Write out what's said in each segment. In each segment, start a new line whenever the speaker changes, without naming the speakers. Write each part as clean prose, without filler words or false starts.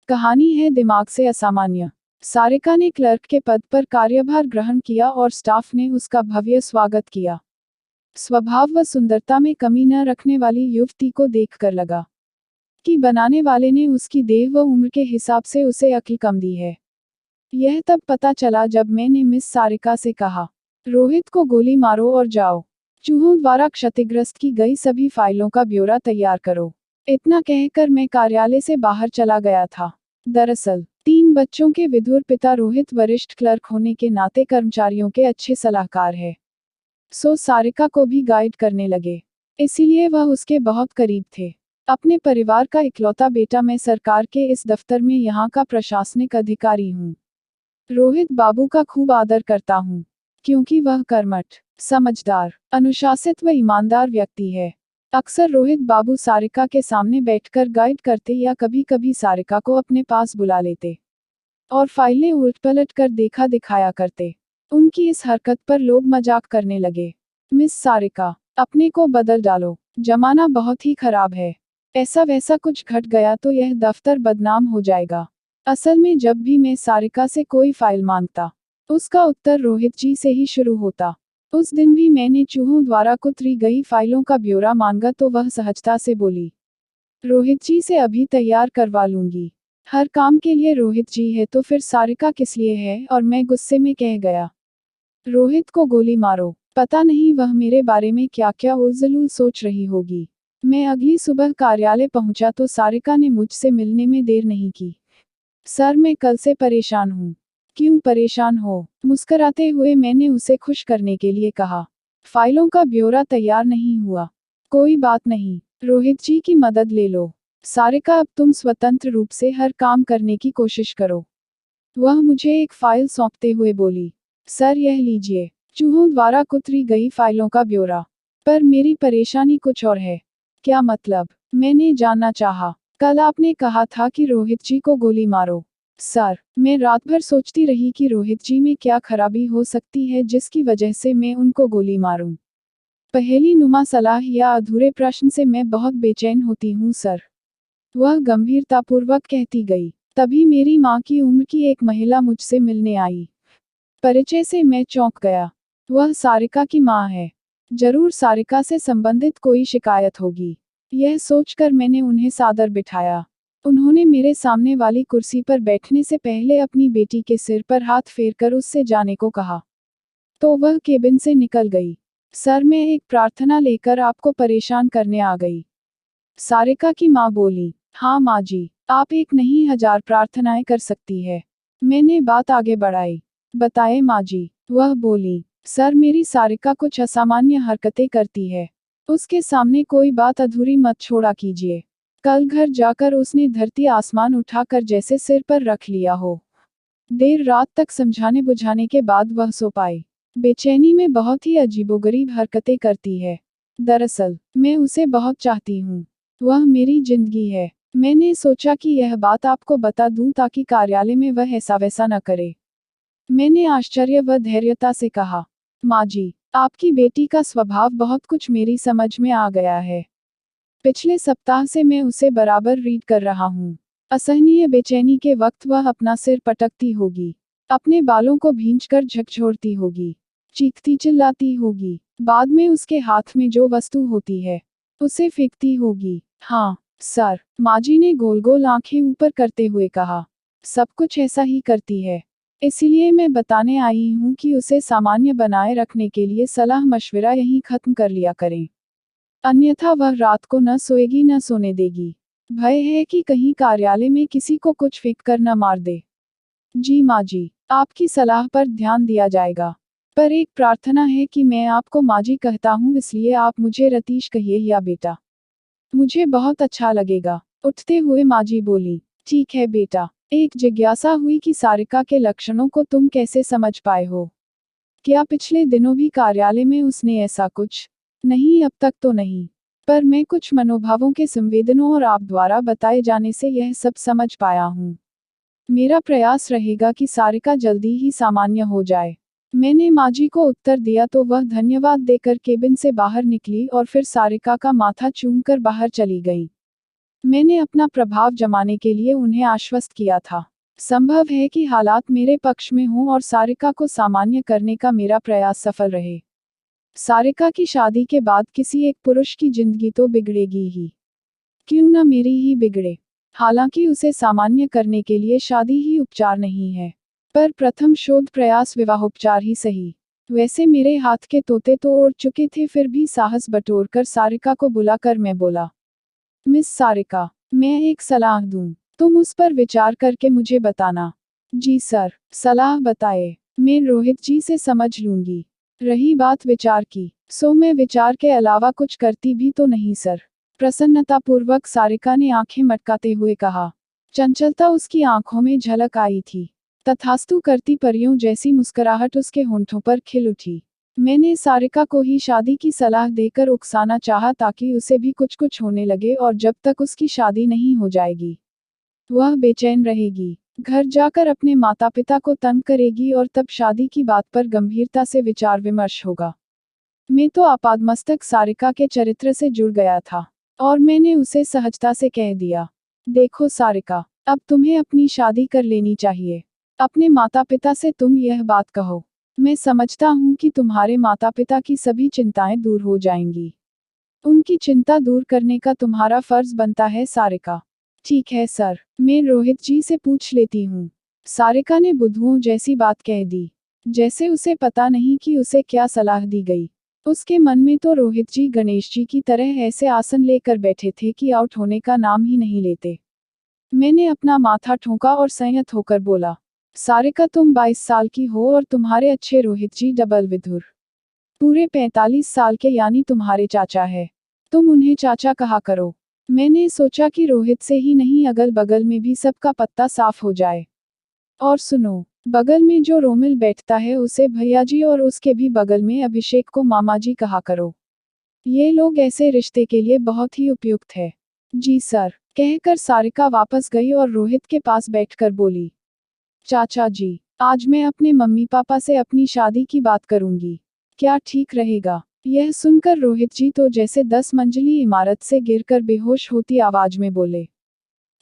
कहानी है दिमाग से असामान्य। सारिका ने क्लर्क के पद पर कार्यभार ग्रहण किया और स्टाफ ने उसका भव्य स्वागत किया। स्वभाव व सुंदरता में कमी न रखने वाली युवती को देखकर लगा कि बनाने वाले ने उसकी देह व उम्र के हिसाब से उसे अक्ल कम दी है। यह तब पता चला जब मैंने मिस सारिका से कहा, रोहित को गोली मारो और जाओ। चूहों द्वारा क्षतिग्रस्त की गई सभी फाइलों का ब्यौरा तैयार करो। इतना कहकर मैं कार्यालय से बाहर चला गया था। दरअसल 3 बच्चों के विधुर पिता रोहित वरिष्ठ क्लर्क होने के नाते कर्मचारियों के अच्छे सलाहकार है। सो सारिका को भी गाइड करने लगे, इसीलिए वह उसके बहुत करीब थे। अपने परिवार का इकलौता बेटा मैं सरकार के इस दफ्तर में यहाँ का प्रशासनिक अधिकारी हूँ। रोहित बाबू का खूब आदर करता हूँ, क्योंकि वह कर्मठ, समझदार, अनुशासित व ईमानदार व्यक्ति है। अक्सर रोहित बाबू सारिका के सामने बैठकर गाइड करते या कभी कभी सारिका को अपने पास बुला लेते और फाइलें उलट-पलट कर देखा दिखाया करते। उनकी इस हरकत पर लोग मजाक करने लगे। मिस सारिका, अपने को बदल डालो, जमाना बहुत ही खराब है। ऐसा वैसा कुछ घट गया तो यह दफ्तर बदनाम हो जाएगा। असल में जब भी मैं सारिका से कोई फाइल मांगता, उसका उत्तर रोहित जी से ही शुरू होता। उस दिन भी मैंने चूहों द्वारा कुतरी गई फाइलों का ब्यौरा मांगा तो वह सहजता से बोली, रोहित जी से अभी तैयार करवा लूंगी। हर काम के लिए रोहित जी है तो फिर सारिका किस लिए है। और मैं गुस्से में कह गया, रोहित को गोली मारो। पता नहीं वह मेरे बारे में क्या क्या उलझुल सोच रही होगी। मैं अगली सुबह कार्यालय पहुंचा तो सारिका ने मुझसे मिलने में देर नहीं की। सर, मैं कल से परेशान हूँ। क्यों परेशान हो? मुस्कुराते हुए मैंने उसे खुश करने के लिए कहा, फाइलों का ब्यौरा तैयार नहीं हुआ। कोई बात नहीं, रोहित जी की मदद ले लो। सारिका, अब तुम स्वतंत्र रूप से हर काम करने की कोशिश करो। वह मुझे एक फाइल सौंपते हुए बोली, सर यह लीजिए, चूहों द्वारा कुतरी गई फाइलों का ब्यौरा। पर मेरी परेशानी कुछ और है। क्या मतलब? मैंने जानना चाहा। कल आपने कहा था कि रोहित जी को गोली मारो। सर, मैं रात भर सोचती रही कि रोहित जी में क्या खराबी हो सकती है जिसकी वजह से मैं उनको गोली मारूं। पहेली नुमा सलाह या अधूरे प्रश्न से मैं बहुत बेचैन होती हूँ सर, वह गंभीरतापूर्वक कहती गई। तभी मेरी माँ की उम्र की एक महिला मुझसे मिलने आई। परिचय से मैं चौंक गया। वह सारिका की माँ है। जरूर सारिका से संबंधित कोई शिकायत होगी। यह सोचकर मैंने उन्हें सादर बिठाया। उन्होंने मेरे सामने वाली कुर्सी पर बैठने से पहले अपनी बेटी के सिर पर हाथ फेरकर उससे जाने को कहा, तो वह केबिन से निकल गई। सर, मैं एक प्रार्थना लेकर आपको परेशान करने आ गई। सारिका की माँ बोली, हाँ माँ जी, आप एक नहीं 1000 प्रार्थनाएं कर सकती है। मैंने बात आगे बढ़ाई, बताए माँ जी। वह बोली, सर मेरी सारिका कुछ असामान्य हरकतें करती है। उसके सामने कोई बात अधूरी मत छोड़ा कीजिए। कल घर जाकर उसने धरती आसमान उठाकर जैसे सिर पर रख लिया हो। देर रात तक समझाने बुझाने के बाद वह सो पाई। बेचैनी में बहुत ही अजीबोगरीब हरकतें करती है। दरअसल मैं उसे बहुत चाहती हूँ। वह मेरी जिंदगी है। मैंने सोचा कि यह बात आपको बता दूं ताकि कार्यालय में वह ऐसा वैसा न करे। मैंने आश्चर्य व धैर्यता से कहा, माँ जी, आपकी बेटी का स्वभाव बहुत कुछ मेरी समझ में आ गया है। पिछले सप्ताह से मैं उसे बराबर रीड कर रहा हूँ। असहनीय बेचैनी के वक्त वह अपना सिर पटकती होगी, अपने बालों को भींचकर झकझोरती होगी, चीखती चिल्लाती होगी, बाद में उसके हाथ में जो वस्तु होती है उसे फेंकती होगी। हाँ सर, माजी ने गोल गोल आंखें ऊपर करते हुए कहा, सब कुछ ऐसा ही करती है। इसीलिए मैं बताने आई हूँ कि उसे सामान्य बनाए रखने के लिए सलाह मशविरा यहीं खत्म कर लिया करें, अन्यथा वह रात को न सोएगी न सोने देगी। भय है कि कहीं कार्यालय में किसी को कुछ फेंक कर न मार दे। जी माँ जी, आपकी सलाह पर ध्यान दिया जाएगा। पर एक प्रार्थना है कि मैं आपको माँ जी कहता हूँ, इसलिए आप मुझे रतीश कहिए या बेटा। मुझे बहुत अच्छा लगेगा। उठते हुए माँ जी बोली, ठीक है बेटा। एक जिज्ञासा हुई कि सारिका के लक्षणों को तुम कैसे समझ पाए हो? क्या पिछले दिनों भी कार्यालय में उसने ऐसा कुछ? नहीं, अब तक तो नहीं। पर मैं कुछ मनोभावों के संवेदनों और आप द्वारा बताए जाने से यह सब समझ पाया हूँ। मेरा प्रयास रहेगा कि सारिका जल्दी ही सामान्य हो जाए। मैंने माँ जी को उत्तर दिया तो वह धन्यवाद देकर केबिन से बाहर निकली और फिर सारिका का माथा चूमकर बाहर चली गई। मैंने अपना प्रभाव जमाने के लिए उन्हें आश्वस्त किया था। संभव है कि हालात मेरे पक्ष में हों और सारिका को सामान्य करने का मेरा प्रयास सफल रहे। सारिका की शादी के बाद किसी एक पुरुष की जिंदगी तो बिगड़ेगी ही, क्यों न मेरी ही बिगड़े। हालांकि उसे सामान्य करने के लिए शादी ही उपचार नहीं है, पर प्रथम शोध प्रयास विवाहोपचार ही सही। वैसे मेरे हाथ के तोते तो उड़ चुके थे, फिर भी साहस बटोरकर सारिका को बुलाकर मैं बोला, मिस सारिका, मैं एक सलाह दूं, तुम उस पर विचार करके मुझे बताना। जी सर, सलाह बताए, मैं रोहित जी से समझ लूंगी। रही बात विचार की, सो मैं विचार के अलावा कुछ करती भी तो नहीं सर। प्रसन्नतापूर्वक सारिका ने आंखें मटकाते हुए कहा। चंचलता उसकी आंखों में झलक आई थी। तथास्तु करती परियों जैसी मुस्कुराहट उसके होंठों पर खिल उठी। मैंने सारिका को ही शादी की सलाह देकर उकसाना चाहा ताकि उसे भी कुछ कुछ होने लगे, और जब तक उसकी शादी नहीं हो जाएगी वह बेचैन रहेगी। घर जाकर अपने माता पिता को तंग करेगी और तब शादी की बात पर गंभीरता से विचार विमर्श होगा। मैं तो आपादमस्तक सारिका के चरित्र से जुड़ गया था, और मैंने उसे सहजता से कह दिया, देखो सारिका, अब तुम्हें अपनी शादी कर लेनी चाहिए। अपने माता पिता से तुम यह बात कहो। मैं समझता हूँ कि तुम्हारे माता पिता की सभी चिंताएं दूर हो जाएंगी। उनकी चिंता दूर करने का तुम्हारा फर्ज बनता है सारिका। ठीक है सर, मैं रोहित जी से पूछ लेती हूँ। सारिका ने बुद्धुओं जैसी बात कह दी, जैसे उसे पता नहीं कि उसे क्या सलाह दी गई। उसके मन में तो रोहित जी गणेश जी की तरह ऐसे आसन लेकर बैठे थे कि आउट होने का नाम ही नहीं लेते। मैंने अपना माथा ठोंका और संयत होकर बोला, सारिका तुम 22 साल की हो और तुम्हारे अच्छे रोहित जी डबल विधुर पूरे 45 साल के, यानी तुम्हारे चाचा है। तुम उन्हें चाचा कहा करो। मैंने सोचा कि रोहित से ही नहीं अगल बगल में भी सबका पत्ता साफ हो जाए। और सुनो, बगल में जो रोमिल बैठता है उसे भैयाजी, और उसके भी बगल में अभिषेक को मामाजी कहा करो। ये लोग ऐसे रिश्ते के लिए बहुत ही उपयुक्त है। जी सर, कहकर सारिका वापस गई और रोहित के पास बैठकर बोली, चाचा जी, आज मैं अपने मम्मी पापा से अपनी शादी की बात करूंगी। क्या ठीक रहेगा? यह सुनकर रोहित जी तो जैसे 10 मंजिली इमारत से गिरकर बेहोश होती आवाज में बोले,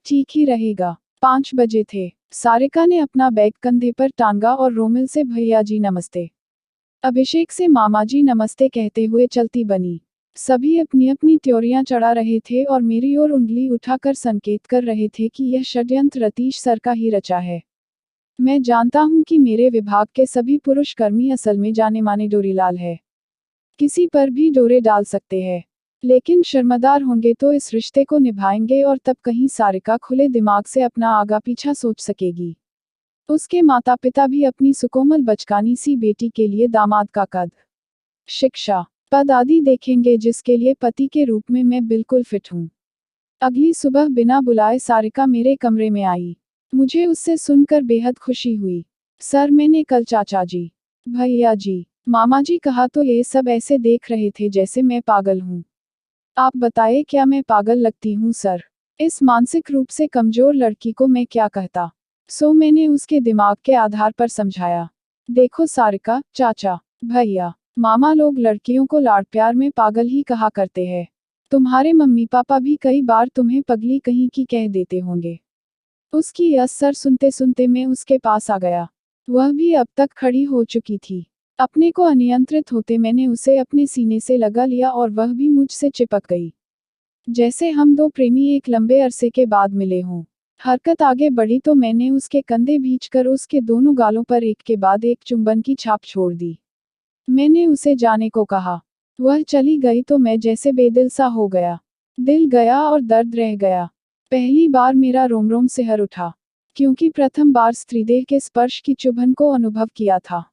ठीक ही रहेगा। 5 बजे थे। सारिका ने अपना बैग कंधे पर टांगा और रोमिल से भैया जी नमस्ते, अभिषेक से मामा जी नमस्ते कहते हुए चलती बनी। सभी अपनी अपनी त्योरियां चढ़ा रहे थे और मेरी ओर उंगली उठाकर संकेत कर रहे थे कि यह षड्यंत्र रतीश सर का ही रचा है। मैं जानता हूं कि मेरे विभाग के सभी पुरुष कर्मी असल में जाने माने डोरीलाल है, किसी पर भी डोरे डाल सकते हैं, लेकिन शर्मदार होंगे तो इस रिश्ते को निभाएंगे, और तब कहीं सारिका खुले दिमाग से अपना आगा पीछा सोच सकेगी। उसके माता पिता भी अपनी सुकोमल बचकानी सी बेटी के लिए दामाद का कद, शिक्षा, पद आदि देखेंगे, जिसके लिए पति के रूप में मैं बिल्कुल फिट हूँ। अगली सुबह बिना बुलाए सारिका मेरे कमरे में आई। मुझे उससे सुनकर बेहद खुशी हुई। सर, मैंने कल चाचा जी, भैया जी, मामा जी कहा तो ये सब ऐसे देख रहे थे जैसे मैं पागल हूँ। आप बताइए, क्या मैं पागल लगती हूँ सर? इस मानसिक रूप से कमजोर लड़की को मैं क्या कहता? सो मैंने उसके दिमाग के आधार पर समझाया, देखो सारिका, चाचा, भैया, मामा लोग लड़कियों को लाड़ प्यार में पागल ही कहा करते हैं। तुम्हारे मम्मी पापा भी कई बार तुम्हें पगली कहीं की कह देते होंगे। उसकी यह सर सुनते सुनते मैं उसके पास आ गया। वह भी अब तक खड़ी हो चुकी थी। अपने को अनियंत्रित होते मैंने उसे अपने सीने से लगा लिया और वह भी मुझसे चिपक गई, जैसे हम दो प्रेमी एक लंबे अरसे के बाद मिले हों। हरकत आगे बढ़ी तो मैंने उसके कंधे भींचकर उसके दोनों गालों पर एक के बाद एक चुंबन की छाप छोड़ दी। मैंने उसे जाने को कहा। वह चली गई तो मैं जैसे बेदिल सा हो गया। दिल गया और दर्द रह गया। पहली बार मेरा रोम रोम सिहर उठा, क्योंकि प्रथम बार स्त्रीदेह के स्पर्श की चुभन को अनुभव किया था।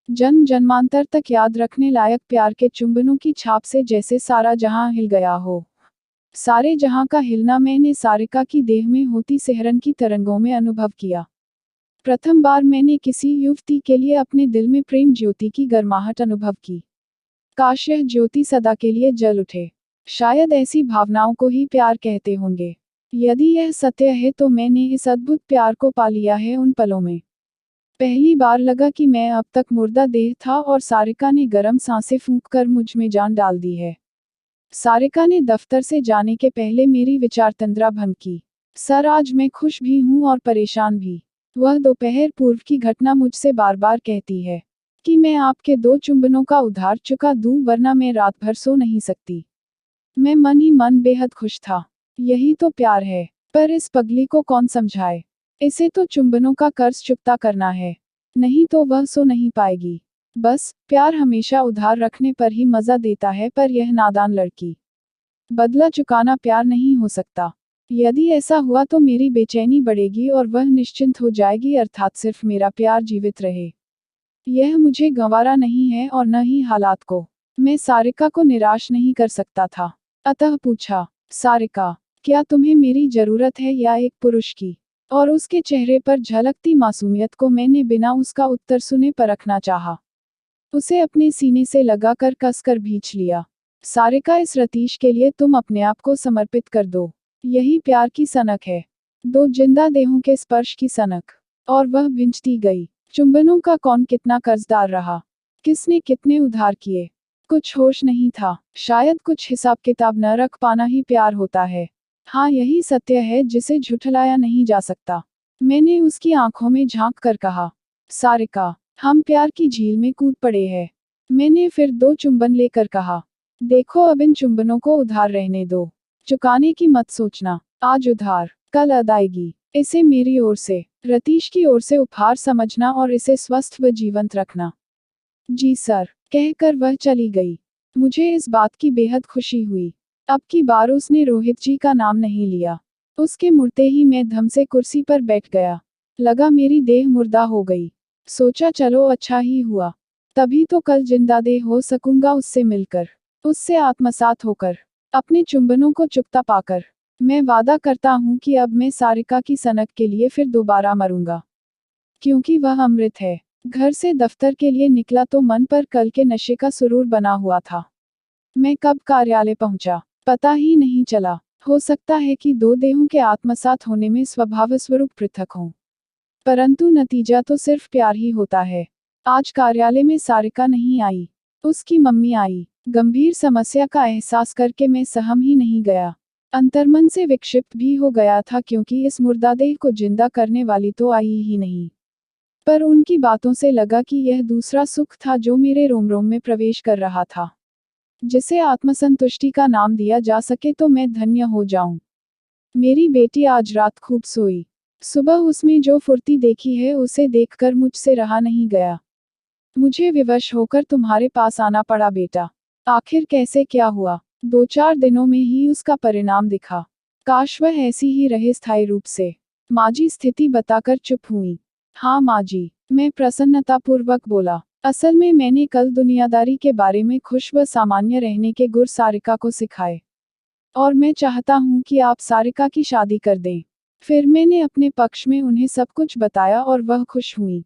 जन्म जन्मांतर तक याद रखने लायक प्यार के चुंबनों की छाप से जैसे सारा जहां हिल गया हो। सारे जहां का हिलना मैंने सारिका की देह में होती सिहरन की तरंगों में अनुभव किया। प्रथम बार मैंने किसी युवती के लिए अपने दिल में प्रेम ज्योति की गर्माहट अनुभव की। काश यह ज्योति सदा के लिए जल उठे। शायद ऐसी भावनाओं को ही प्यार कहते होंगे। यदि यह सत्य है तो मैंने इस अद्भुत प्यार को पा लिया है उन पलों में। पहली बार लगा कि मैं अब तक मुर्दा देह था और सारिका ने गर्म सांसें फूंक कर मुझ में जान डाल दी है। सारिका ने दफ्तर से जाने के पहले मेरी विचार तंद्रा भंग की। सर, आज मैं खुश भी हूँ और परेशान भी। वह दोपहर पूर्व की घटना मुझसे बार बार कहती है कि मैं आपके 2 चुंबनों का उधार चुका दूं, वरना मैं रात भर सो नहीं सकती। मैं मन ही मन बेहद खुश था। यही तो प्यार है। पर इस पगली को कौन समझाए? इसे तो चुंबनों का कर्ज चुकता करना है, नहीं तो वह सो नहीं पाएगी। बस, प्यार हमेशा उधार रखने पर ही मजा देता है, पर यह नादान लड़की। बदला चुकाना प्यार नहीं हो सकता। यदि ऐसा हुआ तो मेरी बेचैनी बढ़ेगी और वह निश्चिंत हो जाएगी, अर्थात सिर्फ मेरा प्यार जीवित रहे। यह मुझे गंवारा नहीं है और न ही हालात को। मैं सारिका को निराश नहीं कर सकता था। अतः पूछा, सारिका, क्या तुम्हें मेरी जरूरत है या एक पुरुष की? और उसके चेहरे पर झलकती मासूमियत को मैंने बिना उसका उत्तर सुने परखना चाहा। उसे अपने सीने से लगाकर कसकर भींच लिया। सारिका, इस रतीश के लिए तुम अपने आप को समर्पित कर दो। यही प्यार की सनक है। 2 जिंदा देहों के स्पर्श की सनक। और वह भिंचती गई। चुंबनों का कौन कितना कर्जदार रहा, किसने कितने उधार किए, कुछ होश नहीं था। शायद कुछ हिसाब किताब न रख पाना ही प्यार होता है। हाँ, यही सत्य है जिसे झुठलाया नहीं जा सकता। मैंने उसकी आंखों में झांक कर कहा, सारिका, हम प्यार की झील में कूद पड़े हैं। मैंने फिर 2 चुंबन लेकर कहा, देखो, अब इन चुंबनों को उधार रहने दो। चुकाने की मत सोचना। आज उधार, कल अदायगी। इसे मेरी ओर से, रतीश की ओर से उपहार समझना और इसे स्वस्थ व जीवंत रखना। जी सर, कहकर वह चली गई। मुझे इस बात की बेहद खुशी हुई। अब की बार उसने रोहित जी का नाम नहीं लिया। उसके मुड़ते ही मैं धम से कुर्सी पर बैठ गया। लगा मेरी देह मुर्दा हो गई। सोचा, चलो अच्छा ही हुआ। तभी तो कल जिंदादेह हो सकूंगा उससे मिलकर, उससे आत्मसात होकर, अपने चुंबनों को चुकता पाकर। मैं वादा करता हूँ कि अब मैं सारिका की सनक के लिए फिर दोबारा मरूंगा, क्योंकि वह अमृत है। घर से दफ्तर के लिए निकला तो मन पर कल के नशे का सुरूर बना हुआ था। मैं कब कार्यालय पहुंचा, पता ही नहीं चला। हो सकता है कि 2 देहों के आत्मसात होने में स्वभाव स्वरूप पृथक हों, परंतु नतीजा तो सिर्फ प्यार ही होता है। आज कार्यालय में सारिका नहीं आई, उसकी मम्मी आई। गंभीर समस्या का एहसास करके मैं सहम ही नहीं गया। अंतर्मन से विक्षिप्त भी हो गया था, क्योंकि इस मुर्दादेह को जिंदा करने वाली तो आई ही नहीं। पर उनकी बातों से लगा कि यह दूसरा सुख था जो मेरे रोम रोम में प्रवेश कर रहा था। जिसे आत्मसंतुष्टि का नाम दिया जा सके तो मैं धन्य हो जाऊं। मेरी बेटी आज रात खूब सोई। सुबह उसमें जो फुर्ती देखी है उसे देखकर मुझसे रहा नहीं गया। मुझे विवश होकर तुम्हारे पास आना पड़ा बेटा। आखिर कैसे क्या हुआ? 2-4 दिनों में ही उसका परिणाम दिखा। काश वह ऐसी ही रहे स्थायी रूप से। माजी स्थिति बताकर चुप हुई। हाँ माजी, मैं प्रसन्नतापूर्वक बोला। असल में मैंने कल दुनियादारी के बारे में खुश व सामान्य रहने के गुर सारिका को सिखाए। और मैं चाहता हूँ कि आप सारिका की शादी कर दें। फिर मैंने अपने पक्ष में उन्हें सब कुछ बताया और वह खुश हुई।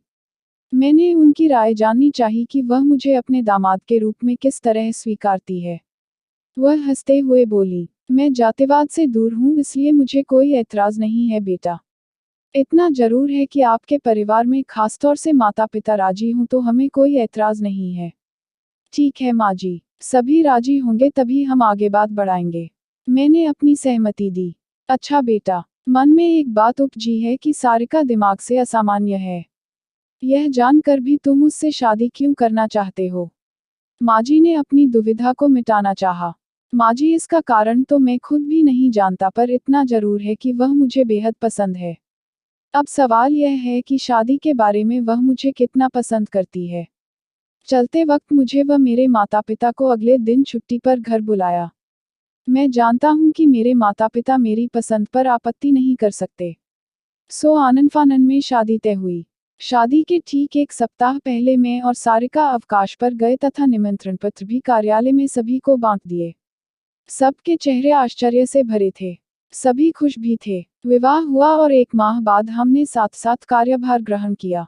मैंने उनकी राय जाननी चाहिए कि वह मुझे अपने दामाद के रूप में किस तरह स्वीकारती है। वह हंसते हुए बोली, मैं जातिवाद से दूर हूँ, इसलिए मुझे कोई ऐतराज नहीं है बेटा। इतना जरूर है कि आपके परिवार में खासतौर से माता पिता राजी हों तो हमें कोई ऐतराज नहीं है। ठीक है माँ जी, सभी राजी होंगे तभी हम आगे बात बढ़ाएंगे। मैंने अपनी सहमति दी। अच्छा बेटा, मन में एक बात उपजी है कि सारिका दिमाग से असामान्य है। यह जानकर भी तुम उससे शादी क्यों करना चाहते हो? माजी ने अपनी दुविधा को मिटाना चाहा। माजी, इसका कारण तो मैं खुद भी नहीं जानता, पर इतना जरूर है कि वह मुझे बेहद पसंद है। अब सवाल यह है कि शादी के बारे में वह मुझे कितना पसंद करती है। चलते वक्त मुझे व मेरे माता पिता को अगले दिन छुट्टी पर घर बुलाया। मैं जानता हूं कि मेरे माता पिता मेरी पसंद पर आपत्ति नहीं कर सकते। सो आनन फानन में शादी तय हुई। शादी के ठीक 1 सप्ताह पहले मैं और सारिका अवकाश पर गए तथा निमंत्रण पत्र भी कार्यालय में सभी को बांट दिए। सबके चेहरे आश्चर्य से भरे थे। सभी खुश भी थे। विवाह हुआ और 1 माह बाद हमने साथ साथ कार्यभार ग्रहण किया।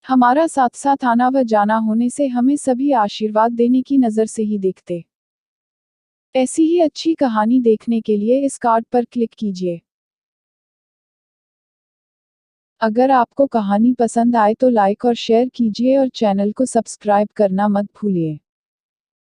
हमारा साथ साथ आना व जाना होने से हमें सभी आशीर्वाद देने की नज़र से ही देखते। ऐसी ही अच्छी कहानी देखने के लिए इस कार्ड पर क्लिक कीजिए। अगर आपको कहानी पसंद आए तो लाइक और शेयर कीजिए और चैनल को सब्सक्राइब करना मत भूलिए।